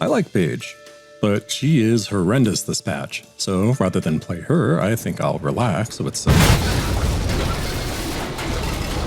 I like Paige, but she is horrendous this patch, so rather than play her, I think I'll relax with some...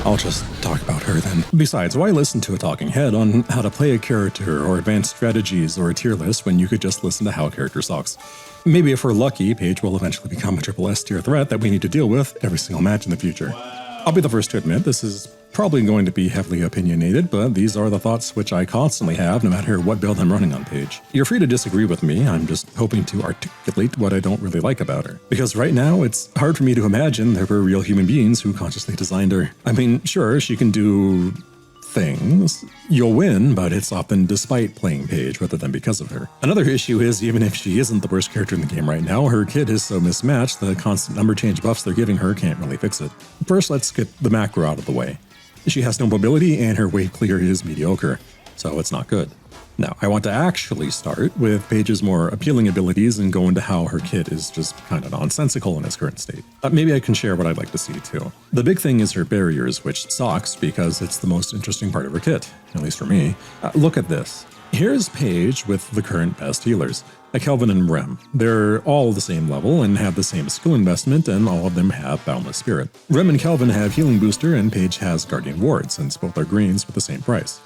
I'll just talk about her then. Besides, why listen to a talking head on how to play a character or advanced strategies or a tier list when you could just listen to how a character sucks? Maybe if we're lucky, Paige will eventually become a triple S tier threat that we need to deal with every single match in the future. I'll be the first to admit this is probably going to be heavily opinionated, but these are the thoughts which I constantly have no matter what build I'm running on Paige. You're free to disagree with me, I'm just hoping to articulate what I don't really like about her. Because right now, it's hard for me to imagine there were real human beings who consciously designed her. I mean, sure, she can do... things. You'll win, but it's often despite playing Paige rather than because of her. Another issue is, even if she isn't the worst character in the game right now, her kit is so mismatched, the constant number change buffs they're giving her can't really fix it. First, let's get the macro out of the way. She has no mobility and her wave clear is mediocre, so it's not good. Now, I want to actually start with Paige's more appealing abilities and go into how her kit is just kind of nonsensical in its current state. Maybe I can share what I'd like to see too. The big thing is her barriers, which sucks because it's the most interesting part of her kit, at least for me. Look at this. Here's Paige with the current best healers, Kelvin and Rem. They're all the same level and have the same skill investment, and all of them have Boundless Spirit. Rem and Kelvin have Healing Booster, and Paige has Guardian Ward, since both are greens with the same price.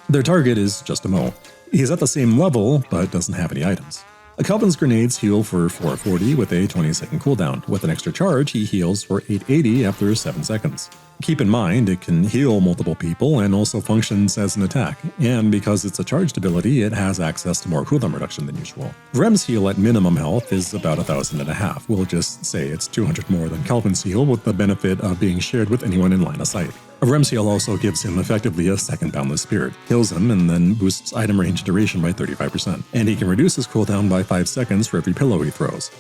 Their target is just a Mo. He's at the same level, but doesn't have any items. Kelvin's grenades heal for 440 with a 20-second cooldown. With an extra charge, he heals for 880 after 7 seconds. Keep in mind, it can heal multiple people and also functions as an attack, and because it's a charged ability, it has access to more cooldown reduction than usual. Rem's heal at minimum health is about 1,500. We'll just say it's 200 more than Kelvin's heal, with the benefit of being shared with anyone in line of sight. Rem's heal also gives him effectively a second Boundless Spirit, heals him, and then boosts item range duration by 35%, and he can reduce his cooldown by 5 seconds for every pillow he throws.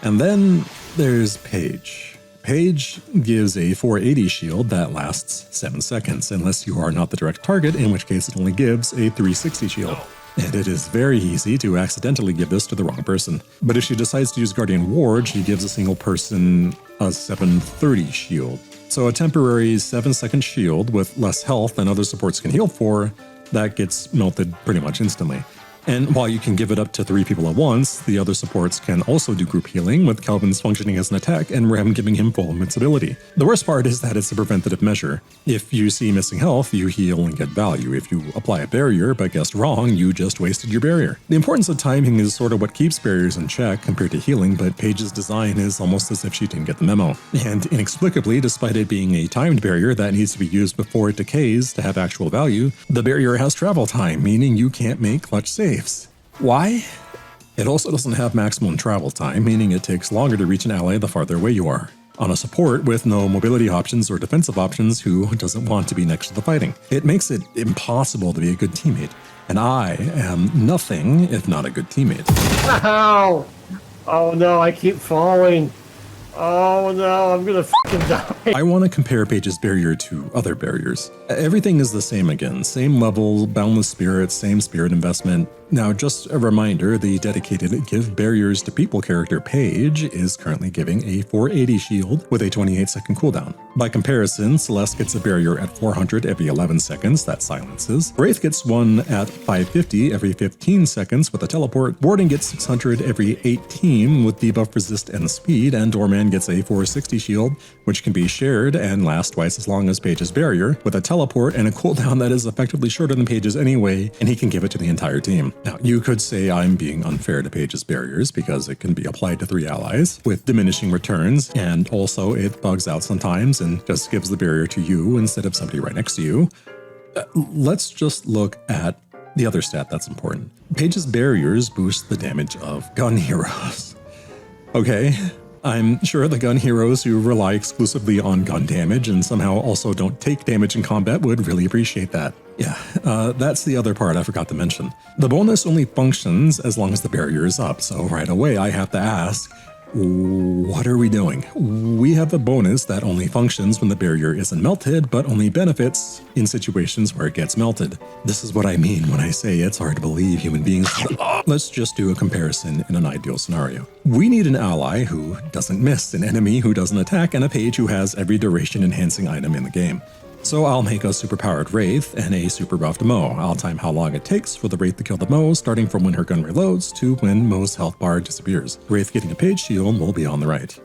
And then there's Paige. Paige gives a 480 shield that lasts 7 seconds, unless you are not the direct target, in which case it only gives a 360 shield. And it is very easy to accidentally give this to the wrong person. But if she decides to use Guardian Ward, she gives a single person a 730 shield. So a temporary 7-second shield with less health than other supports can heal for, that gets melted pretty much instantly. And while you can give it up to 3 people at once, the other supports can also do group healing, with Kelvin's functioning as an attack and Rem giving him full invincibility. The worst part is that it's a preventative measure. If you see missing health, you heal and get value. If you apply a barrier but guessed wrong, you just wasted your barrier. The importance of timing is sort of what keeps barriers in check compared to healing, but Paige's design is almost as if she didn't get the memo. And inexplicably, despite it being a timed barrier that needs to be used before it decays to have actual value, the barrier has travel time, meaning you can't make clutch saves. Why? It also doesn't have maximum travel time, meaning it takes longer to reach an ally the farther away you are. On a support with no mobility options or defensive options, who doesn't want to be next to the fighting? It makes it impossible to be a good teammate, and I am nothing if not a good teammate. Ow! Oh no, I keep falling. Oh no, I'm gonna fucking die. I want to compare Paige's barrier to other barriers. Everything is the same again, same level, Boundless Spirit, same spirit investment. Now, just a reminder, the dedicated Give Barriers to People character Paige is currently giving a 480 shield with a 28-second cooldown. By comparison, Celeste gets a barrier at 400 every 11 seconds that silences. Wraith gets one at 550 every 15 seconds with a teleport. Warden gets 600 every 18 with debuff resist and speed, and Doorman gets a 460 shield, which can be shared and lasts twice as long as Paige's barrier, with a teleport and a cooldown that is effectively shorter than Paige's anyway, and he can give it to the entire team. Now, you could say I'm being unfair to Paige's barriers because it can be applied to 3 allies with diminishing returns, and also it bugs out sometimes and just gives the barrier to you instead of somebody right next to you. Let's just look at the other stat that's important. Paige's barriers boost the damage of gun heroes. Okay, I'm sure the gun heroes who rely exclusively on gun damage and somehow also don't take damage in combat would really appreciate that. Yeah, that's the other part I forgot to mention. The bonus only functions as long as the barrier is up, so right away I have to ask, what are we doing? We have a bonus that only functions when the barrier isn't melted, but only benefits in situations where it gets melted. This is what I mean when I say it's hard to believe human beings. Let's just do a comparison in an ideal scenario. We need an ally who doesn't miss, an enemy who doesn't attack, and a Paige who has every duration enhancing item in the game. So I'll make a superpowered Wraith and a super buffed Mo. I'll time how long it takes for the Wraith to kill the Mo, starting from when her gun reloads to when Mo's health bar disappears. Wraith getting a Paige shield will be on the right.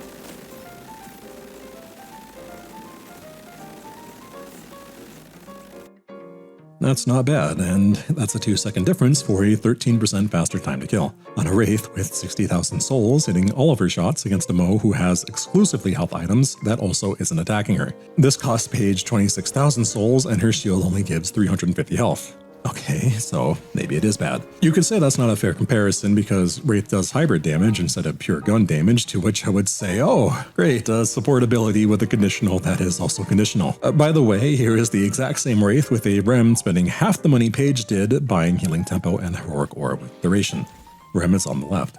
That's not bad, and that's a 2-second difference for a 13% faster time to kill. On a Wraith with 60,000 souls hitting all of her shots against a Mo who has exclusively health items that also isn't attacking her. This costs Paige 26,000 souls and her shield only gives 350 health. Okay, so maybe it is bad. You could say that's not a fair comparison because Wraith does hybrid damage instead of pure gun damage, to which I would say, oh, great, support ability with a conditional that is also conditional. By the way, here is the exact same Wraith with a Rem spending half the money Paige did buying Healing Tempo and Heroic Aura with Duration. Rem is on the left.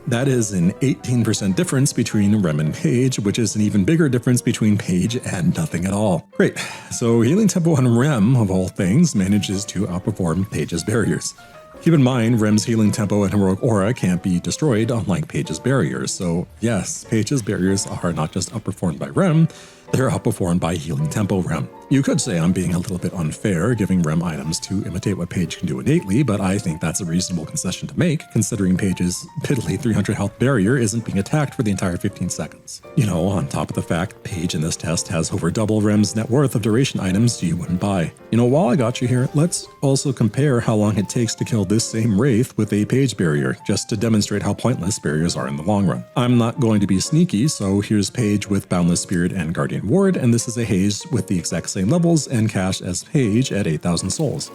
That is an 18% difference between Rem and Paige, which is an even bigger difference between Paige and nothing at all. Great, so Healing Tempo on Rem, of all things, manages to outperform Paige's barriers. Keep in mind, Rem's Healing Tempo and Heroic Aura can't be destroyed, unlike Paige's barriers, so yes, Paige's barriers are not just outperformed by Rem, they're outperformed by Healing Tempo Rem. You could say I'm being a little bit unfair giving Rem items to imitate what Paige can do innately, but I think that's a reasonable concession to make, considering Paige's piddly 300 health barrier isn't being attacked for the entire 15 seconds. You know, on top of the fact Paige in this test has over double Rem's net worth of duration items you wouldn't buy. You know, while I got you here, let's also compare how long it takes to kill this same Wraith with a Paige barrier, just to demonstrate how pointless barriers are in the long run. I'm not going to be sneaky, so here's Paige with Boundless Spirit and Guardian Ward, and this is a Haze with the exact same levels and cash as Paige at 8,000 souls.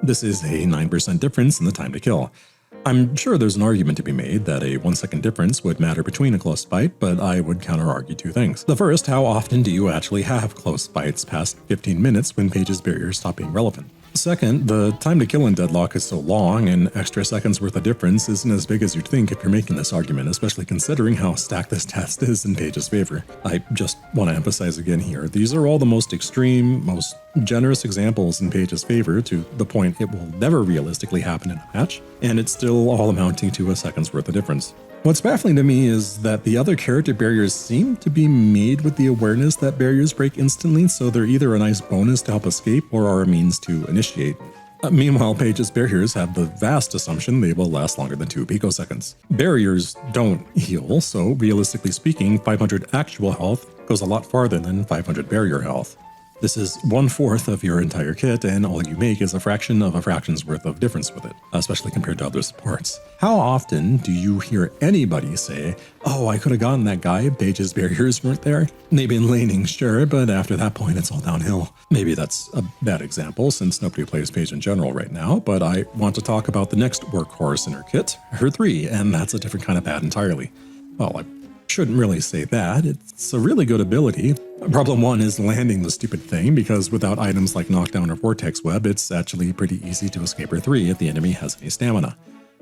This is a 9% difference in the time to kill. I'm sure there's an argument to be made that a 1-second difference would matter between a close fight, but I would counter-argue two things. The first, how often do you actually have close fights past 15 minutes when Paige's barriers stop being relevant? Second, the time to kill in Deadlock is so long, and extra seconds worth of difference isn't as big as you'd think if you're making this argument, especially considering how stacked this test is in Paige's favor. I just want to emphasize again here, these are all the most extreme, most generous examples in Paige's favor, to the point it will never realistically happen in a match, and it's still all amounting to a second's worth of difference. What's baffling to me is that the other character barriers seem to be made with the awareness that barriers break instantly, so they're either a nice bonus to help escape or are a means to initiate. Meanwhile, Paige's barriers have the vast assumption they will last longer than 2 picoseconds. Barriers don't heal, so realistically speaking, 500 actual health goes a lot farther than 500 barrier health. This is 1/4 of your entire kit, and all you make is a fraction of a fraction's worth of difference with it, especially compared to other supports. How often do you hear anybody say, oh, I could have gotten that guy, Paige's barriers weren't there? Maybe in laning, sure, but after that point it's all downhill. Maybe that's a bad example since nobody plays Paige in general right now, but I want to talk about the next workhorse in her kit, her 3, and that's a different kind of bad entirely. Well, I shouldn't really say that. It's a really good ability. Problem 1 is landing the stupid thing, because without items like Knockdown or Vortex Web, it's actually pretty easy to escape her 3 if the enemy has any stamina.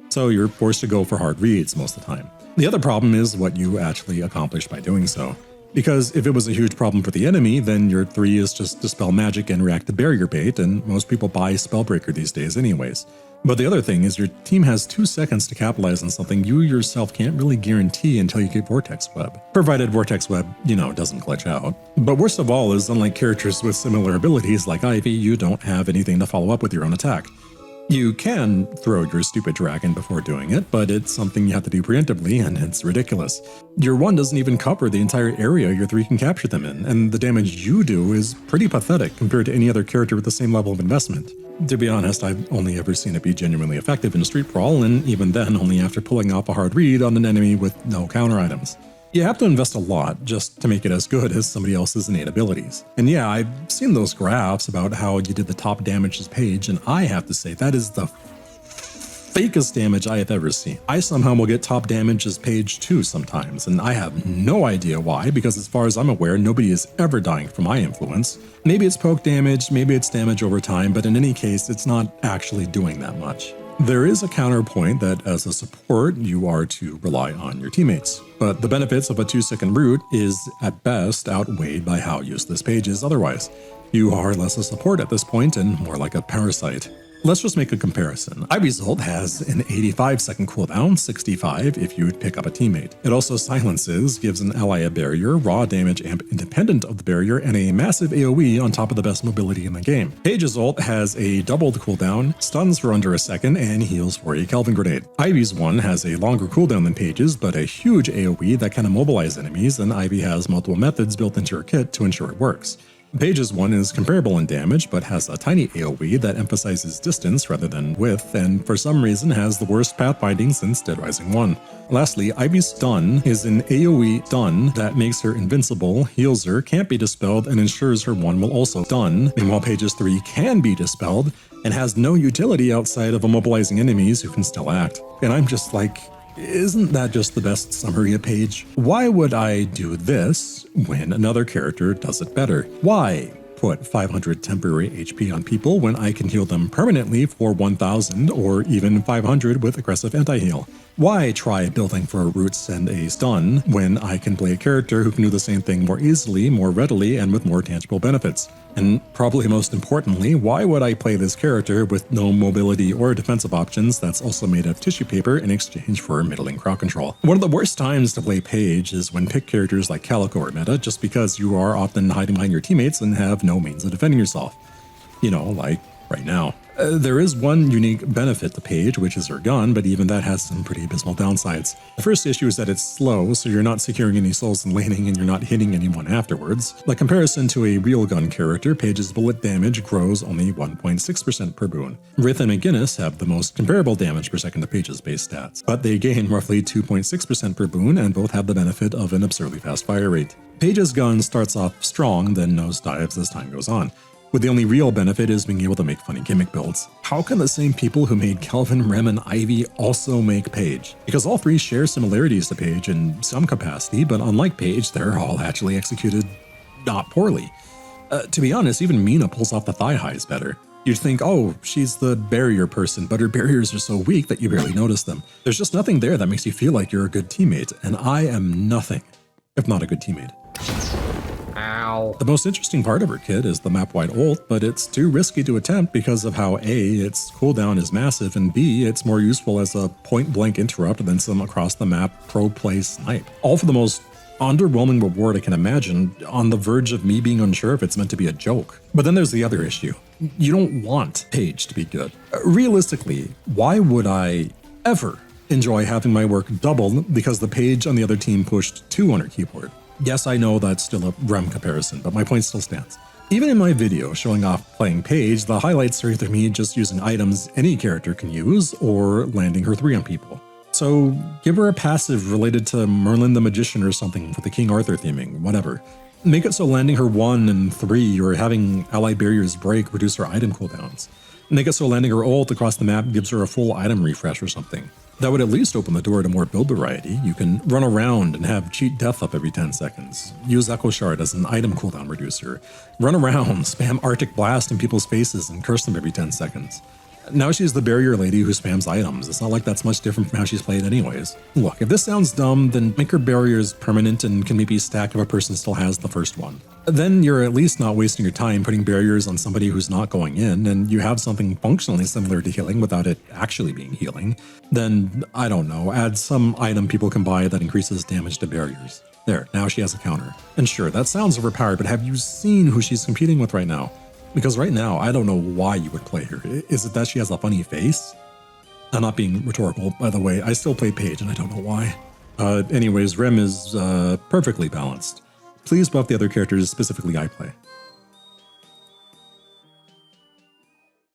So you're forced to go for hard reads most of the time. The other problem is what you actually accomplish by doing so. Because if it was a huge problem for the enemy, then your 3 is just Dispel Magic and react to barrier bait, and most people buy Spellbreaker these days anyways. But the other thing is your team has 2 seconds to capitalize on something you yourself can't really guarantee until you get Vortex Web. Provided Vortex Web, doesn't glitch out. But worst of all is, unlike characters with similar abilities like Ivy, you don't have anything to follow up with your own attack. You can throw your stupid dragon before doing it, but it's something you have to do preemptively, and it's ridiculous. Your 1 doesn't even cover the entire area your 3 can capture them in, and the damage you do is pretty pathetic compared to any other character with the same level of investment. To be honest, I've only ever seen it be genuinely effective in a street brawl, and even then only after pulling off a hard read on an enemy with no counter items. You have to invest a lot just to make it as good as somebody else's innate abilities. And yeah, I've seen those graphs about how you did the top damage as Paige, and I have to say that is the fakest damage I have ever seen. I somehow will get top damage as Paige too sometimes, and I have no idea why, because as far as I'm aware, nobody is ever dying from my influence. Maybe it's poke damage, maybe it's damage over time, but in any case, it's not actually doing that much. There is a counterpoint that as a support, you are to rely on your teammates, but the benefits of a 2-second root is at best outweighed by how useless Paige is otherwise. You are less a support at this point and more like a parasite. Let's just make a comparison. Ivy's ult has an 85-second cooldown, 65 if you pick up a teammate. It also silences, gives an ally a barrier, raw damage amp independent of the barrier, and a massive AoE on top of the best mobility in the game. Paige's ult has a doubled cooldown, stuns for under a second, and heals for a Kelvin grenade. Ivy's one has a longer cooldown than Paige's, but a huge AoE that can immobilize enemies, and Ivy has multiple methods built into her kit to ensure it works. Paige's one is comparable in damage, but has a tiny AoE that emphasizes distance rather than width, and for some reason has the worst pathfinding since Dead Rising 1. Lastly, Ivy's stun is an AoE stun that makes her invincible, heals her, can't be dispelled, and ensures her one will also stun, meanwhile Paige's 3 can be dispelled, and has no utility outside of immobilizing enemies who can still act. And I'm just like, isn't that just the best summary of Paige? Why would I do this when another character does it better? Why put 500 temporary HP on people when I can heal them permanently for 1000 or even 500 with aggressive anti-heal? Why try building for roots and a stun when I can play a character who can do the same thing more easily, more readily, and with more tangible benefits? And probably most importantly, why would I play this character with no mobility or defensive options that's also made of tissue paper in exchange for middling crowd control? One of the worst times to play Paige is when pick characters like Calico or Meta just because you are often hiding behind your teammates and have no means of defending yourself. You know, like right now. There is one unique benefit to Paige, which is her gun, but even that has some pretty abysmal downsides. The first issue is that it's slow, so you're not securing any souls in laning and you're not hitting anyone afterwards. By comparison to a real gun character, Paige's bullet damage grows only 1.6% per boon. Rith and McGinnis have the most comparable damage per second to Paige's base stats, but they gain roughly 2.6% per boon and both have the benefit of an absurdly fast fire rate. Paige's gun starts off strong, then nosedives as time goes on, with the only real benefit is being able to make funny gimmick builds. How can the same people who made Kelvin, Rem, and Ivy also make Paige? Because all three share similarities to Paige in some capacity, but unlike Paige, they're all actually executed not poorly. To be honest, even Mina pulls off the thigh highs better. You'd think, oh, she's the barrier person, but her barriers are so weak that you barely notice them. There's just nothing there that makes you feel like you're a good teammate, and I am nothing if not a good teammate. Ow. The most interesting part of her kit is the map-wide ult, but it's too risky to attempt because of how A, its cooldown is massive, and B, it's more useful as a point-blank interrupt than some across-the-map pro-play snipe. All for the most underwhelming reward I can imagine, on the verge of me being unsure if it's meant to be a joke. But then there's the other issue. You don't want Paige to be good. Realistically, why would I ever enjoy having my work doubled because the Paige on the other team pushed 2 on her keyboard? Yes, I know that's still a REM comparison, but my point still stands. Even in my video showing off playing Paige, the highlights are either me just using items any character can use, or landing her 3 on people. So give her a passive related to Merlin the Magician or something for the King Arthur theming, whatever. Make it so landing her 1 and 3 or having ally barriers break reduce her item cooldowns. Make it so landing her ult across the map gives her a full item refresh or something. That would at least open the door to more build variety. You can run around and have cheat death up every 10 seconds. Use Echo Shard as an item cooldown reducer. Run around, spam Arctic Blast in people's faces and curse them every 10 seconds. Now she's the barrier lady who spams items. It's not like that's much different from how she's played anyways. Look, if this sounds dumb, then make her barriers permanent and can maybe stack if a person still has the first one. Then you're at least not wasting your time putting barriers on somebody who's not going in, and you have something functionally similar to healing without it actually being healing. Then, I don't know, add some item people can buy that increases damage to barriers. There, now she has a counter. And sure, that sounds overpowered, but have you seen who she's competing with right now? Because right now, I don't know why you would play her. Is it that she has a funny face? I'm not being rhetorical, by the way. I still play Paige, and I don't know why. Anyways, Rem is perfectly balanced. Please buff the other characters, specifically I play.